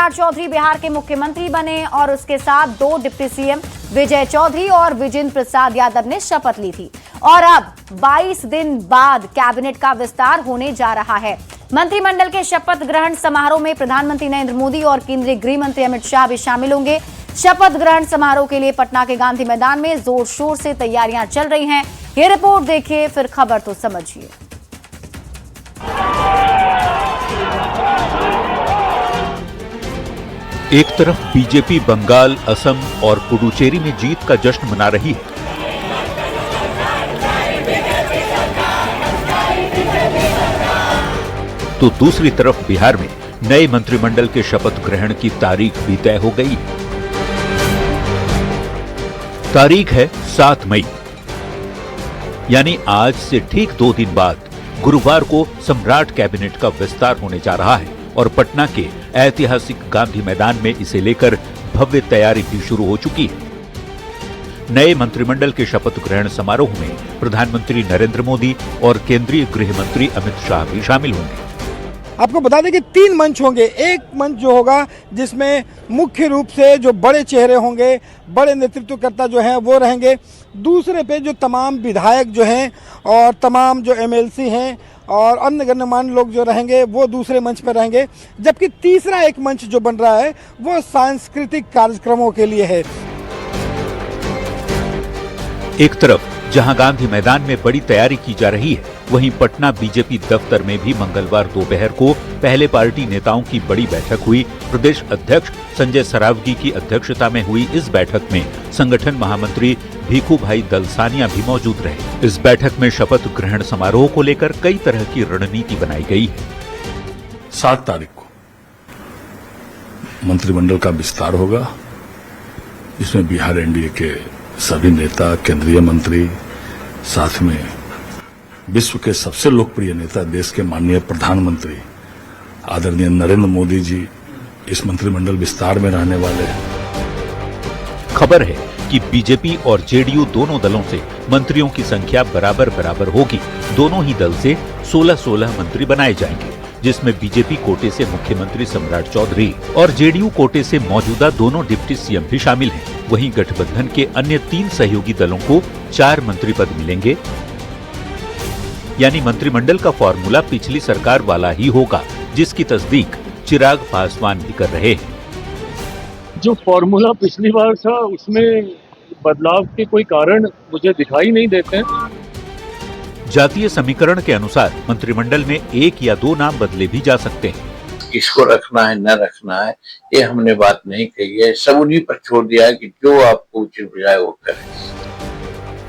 सम्राट चौधरी बिहार के मुख्यमंत्री बने और उसके साथ 2 डिप्टी सीएम विजय चौधरी और विजेंद्र प्रसाद यादव ने शपथ ली थी। और अब 22 दिन बाद कैबिनेट का विस्तार होने जा रहा है। मंत्रिमंडल के शपथ ग्रहण समारोह में प्रधानमंत्री नरेंद्र मोदी और केंद्रीय गृह मंत्री अमित शाह भी शामिल होंगे। शपथ ग्रहण समारोह के लिए पटना के गांधी मैदान में जोर शोर से तैयारियां चल रही हैं। ये रिपोर्ट देखिए, फिर खबर तो समझिए। एक तरफ बीजेपी बंगाल, असम और पुडुचेरी में जीत का जश्न मना रही है, तो दूसरी तरफ बिहार में नए मंत्रिमंडल के शपथ ग्रहण की तारीख भी तय हो गई है। तारीख है 7 मई, यानी आज से ठीक 2 दिन बाद गुरुवार को सम्राट कैबिनेट का विस्तार होने जा रहा है और पटना के ऐतिहासिक गांधी मैदान में इसे लेकर भव्य तैयारी भी शुरू हो चुकी है। नए मंत्रिमंडल के शपथ ग्रहण समारोह में प्रधानमंत्री नरेंद्र मोदी और केंद्रीय गृह मंत्री अमित शाह भी शामिल होंगे। आपको बता दें कि 3 मंच होंगे। एक मंच जो होगा जिसमें मुख्य रूप से जो बड़े चेहरे होंगे, बड़े नेतृत्वकर्ता जो हैं वो रहेंगे। दूसरे पे जो तमाम विधायक जो हैं और तमाम जो एमएलसी हैं और अन्य गणमान्य लोग जो रहेंगे वो दूसरे मंच पर रहेंगे। जबकि तीसरा एक मंच जो बन रहा है वो सांस्कृतिक कार्यक्रमों के लिए है। एक तरफ जहां गांधी मैदान में बड़ी तैयारी की जा रही है, वहीं पटना बीजेपी दफ्तर में भी मंगलवार दोपहर को पहले पार्टी नेताओं की बड़ी बैठक हुई। प्रदेश अध्यक्ष संजय सरावगी की अध्यक्षता में हुई इस बैठक में संगठन महामंत्री भीखू भाई दलसानिया भी मौजूद रहे। इस बैठक में शपथ ग्रहण समारोह को लेकर कई तरह की रणनीति बनाई गई है। 7 तारीख को मंत्रिमंडल का विस्तार होगा। इसमें बिहार एनडीए के सभी नेता, केंद्रीय मंत्री, साथ में विश्व के सबसे लोकप्रिय नेता, देश के माननीय प्रधानमंत्री आदरणीय नरेंद्र मोदी जी इस मंत्रिमंडल विस्तार में रहने वाले हैं। खबर है कि बीजेपी और जेडीयू दोनों दलों से मंत्रियों की संख्या बराबर बराबर होगी। दोनों ही दल से 16-16 मंत्री बनाए जाएंगे, जिसमें बीजेपी कोटे से मुख्यमंत्री सम्राट चौधरी और जेडीयू कोटे से मौजूदा दोनों डिप्टी सीएम भी शामिल हैं। वहीं गठबंधन के अन्य 3 सहयोगी दलों को 4 मंत्री पद मिलेंगे। यानी मंत्रिमंडल का फॉर्मूला पिछली सरकार वाला ही होगा, जिसकी तस्दीक चिराग पासवान भी कर रहे हैं। जो फॉर्मूला पिछली बार था उसमें बदलाव के कोई कारण मुझे दिखाई नहीं देते हैं। जातीय समीकरण के अनुसार मंत्रिमंडल में 1 या 2 नाम बदले भी जा सकते हैं। किसको रखना है न रखना है ये हमने बात नहीं कही है, सब उन्हीं पर छोड़ दिया है कि जो आपको उचित बुझाए वो करें।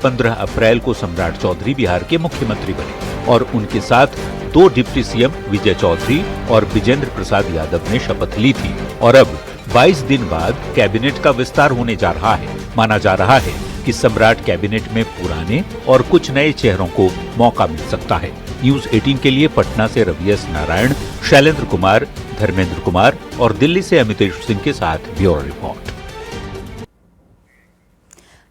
15 अप्रैल को सम्राट चौधरी बिहार के मुख्यमंत्री बने और उनके साथ 2 डिप्टी सीएम विजय चौधरी और विजेंद्र प्रसाद यादव ने शपथ ली थी। और अब 22 दिन बाद कैबिनेट का विस्तार होने जा रहा है। माना जा रहा है कि सम्राट कैबिनेट में पुराने और कुछ नए चेहरों को मौका मिल सकता है। न्यूज 18 के लिए पटना से रवि एस नारायण, शैलेंद्र कुमार, धर्मेंद्र कुमार और दिल्ली से अमितेश सिंह के साथ ब्यूरो रिपोर्ट।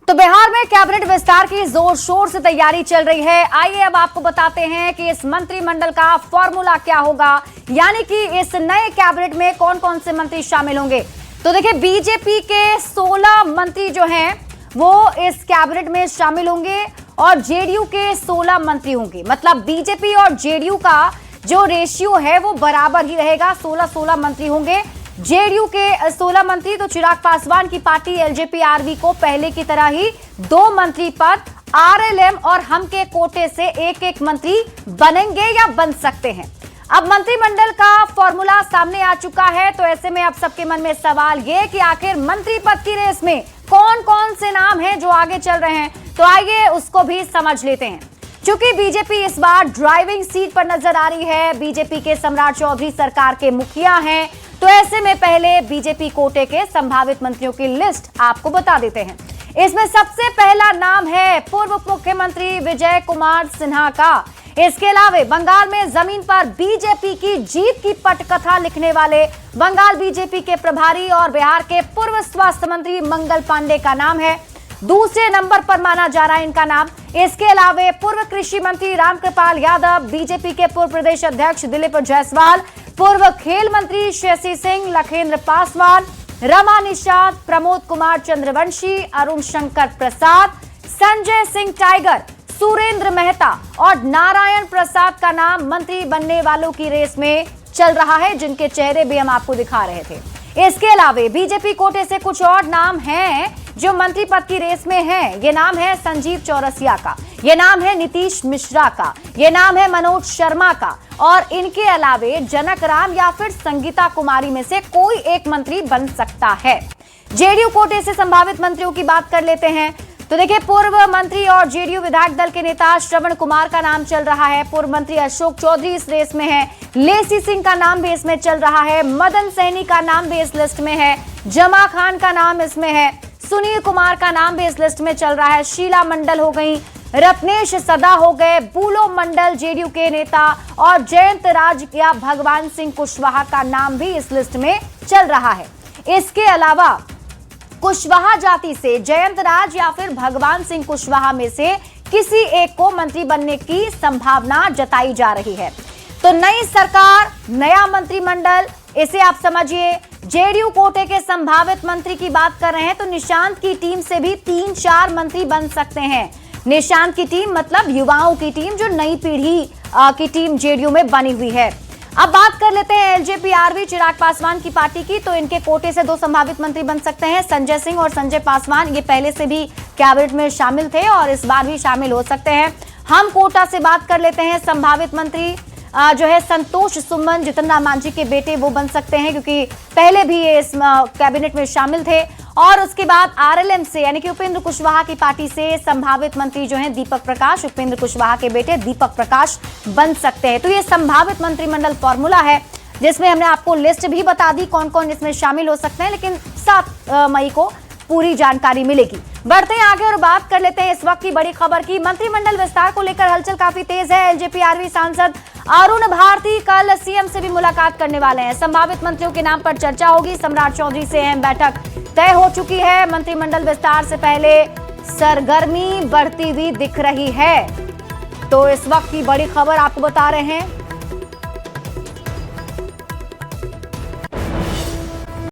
तो बिहार में कैबिनेट विस्तार की जोर शोर से तैयारी चल रही है। आइए अब आपको बताते हैं कि इस मंत्रिमंडल का फॉर्मूला क्या होगा, यानी कि इस नए कैबिनेट में कौन कौन से मंत्री शामिल होंगे। तो देखिए, बीजेपी के 16 मंत्री जो हैं वो इस कैबिनेट में शामिल होंगे और जेडीयू के 16 मंत्री होंगे। मतलब बीजेपी और जेडीयू का जो रेशियो है वो बराबर ही रहेगा, 16-16 मंत्री होंगे। जेडीयू के 16 मंत्री तो चिराग पासवान की पार्टी एलजेपी-आरवी को पहले की तरह ही 2 मंत्री पद, आरएलएम और हम के कोटे से 1-1 मंत्री बनेंगे या बन सकते हैं। अब मंत्रिमंडल का फॉर्मूला सामने आ चुका है, तो ऐसे में अब सबके मन में सवाल ये कि आखिर मंत्री पद की रेस में कौन कौन से नाम हैं जो आगे चल रहे हैं। तो आइए उसको भी समझ लेते हैं। चूंकि बीजेपी इस बार ड्राइविंग सीट पर नजर आ रही है, बीजेपी के सम्राट चौधरी सरकार के मुखिया हैं, तो ऐसे में पहले बीजेपी कोटे के संभावित मंत्रियों की लिस्ट आपको बता देते हैं। इसमें सबसे पहला नाम है पूर्व उप मुख्यमंत्री विजय कुमार सिन्हा का। इसके अलावा बंगाल में जमीन पर बीजेपी की जीत की पटकथा लिखने वाले बंगाल बीजेपी के प्रभारी और बिहार के पूर्व स्वास्थ्य मंत्री मंगल पांडे का नाम है। दूसरे नंबर पर माना जा रहा है इनका नाम। इसके अलावा पूर्व कृषि मंत्री रामकृपाल यादव, बीजेपी के पूर्व प्रदेश अध्यक्ष दिलीप जायसवाल, पूर्व खेल मंत्री शशि सिंह, लखेंद्र पासवान, रमा निषाद, प्रमोद कुमार चंद्रवंशी, अरुण शंकर प्रसाद, संजय सिंह टाइगर, सुरेंद्र मेहता और नारायण प्रसाद का नाम मंत्री बनने वालों की रेस में चल रहा है, जिनके चेहरे भी हम आपको दिखा रहे थे। इसके अलावा बीजेपी कोटे से कुछ और नाम हैं जो मंत्री पद की रेस में हैं। ये नाम है संजीव चौरसिया का, ये नाम है नीतीश मिश्रा का, ये नाम है मनोज शर्मा का और इनके अलावे जनक राम या फिर संगीता कुमारी में से कोई एक मंत्री बन सकता है। जेडीयू कोटे से संभावित मंत्रियों की बात कर लेते हैं तो देखिए, पूर्व मंत्री और जेडीयू विधायक दल के नेता श्रवण कुमार का नाम चल रहा है। पूर्व मंत्री अशोक चौधरी इस रेस में है। लेसी सिंह का नाम भी इसमें चल रहा है। मदन सैनी का नाम भी इस लिस्ट में है। जमा खान का नाम इसमें है। सुनील कुमार का नाम भी इस लिस्ट में चल रहा है। शीला मंडल हो गई, रत्नेश सदा हो गए, बूलो मंडल जेडीयू के नेता और जयंत राज या भगवान सिंह कुशवाहा का नाम भी इस लिस्ट में चल रहा है। इसके अलावा कुशवाहा जाति से जयंत राज या फिर भगवान सिंह कुशवाहा में से किसी एक को मंत्री बनने की संभावना जताई जा रही है। तो नई सरकार, नया मंत्रिमंडल, इसे आप समझिए। जेडीयू कोटे के संभावित मंत्री की बात कर रहे हैं तो निशांत की टीम से भी 3-4 मंत्री बन सकते हैं। निशांत की टीम मतलब युवाओं की टीम, जो नई पीढ़ी की टीम जेडीयू में बनी हुई है। अब बात कर लेते हैं एलजेपी चिराग पासवान की पार्टी की। तो इनके कोटे से 2 संभावित मंत्री बन सकते हैं, संजय सिंह और संजय पासवान। ये पहले से भी कैबिनेट में शामिल थे और इस बार भी शामिल हो सकते हैं। हम कोटा से बात कर लेते हैं, संभावित मंत्री जो है संतोष सुमन, जितन राम मांझी के बेटे, वो बन सकते हैं क्योंकि पहले भी ये इस कैबिनेट में शामिल थे। और उसके बाद आरएलएम से यानी कि उपेंद्र कुशवाहा की पार्टी से संभावित मंत्री जो हैं दीपक प्रकाश, उपेंद्र कुशवाहा के बेटे दीपक प्रकाश बन सकते हैं। तो ये संभावित मंत्रिमंडल फॉर्मूला है जिसमें हमने आपको लिस्ट भी बता दी कौन कौन इसमें शामिल हो सकते हैं, लेकिन 7 मई को पूरी जानकारी मिलेगी। बढ़ते हैं आगे और बात कर लेते हैं इस वक्त की बड़ी खबर की। मंत्रिमंडल विस्तार को लेकर हलचल काफी तेज है। एलजेपी सांसद अरुण भारती कल सीएम से भी मुलाकात करने वाले हैं। संभावित मंत्रियों के नाम पर चर्चा होगी। सम्राट चौधरी से अहम बैठक तय हो चुकी है। मंत्रिमंडल विस्तार से पहले सरगर्मी बढ़ती हुई दिख रही है। तो इस वक्त की बड़ी खबर आपको बता रहे हैं।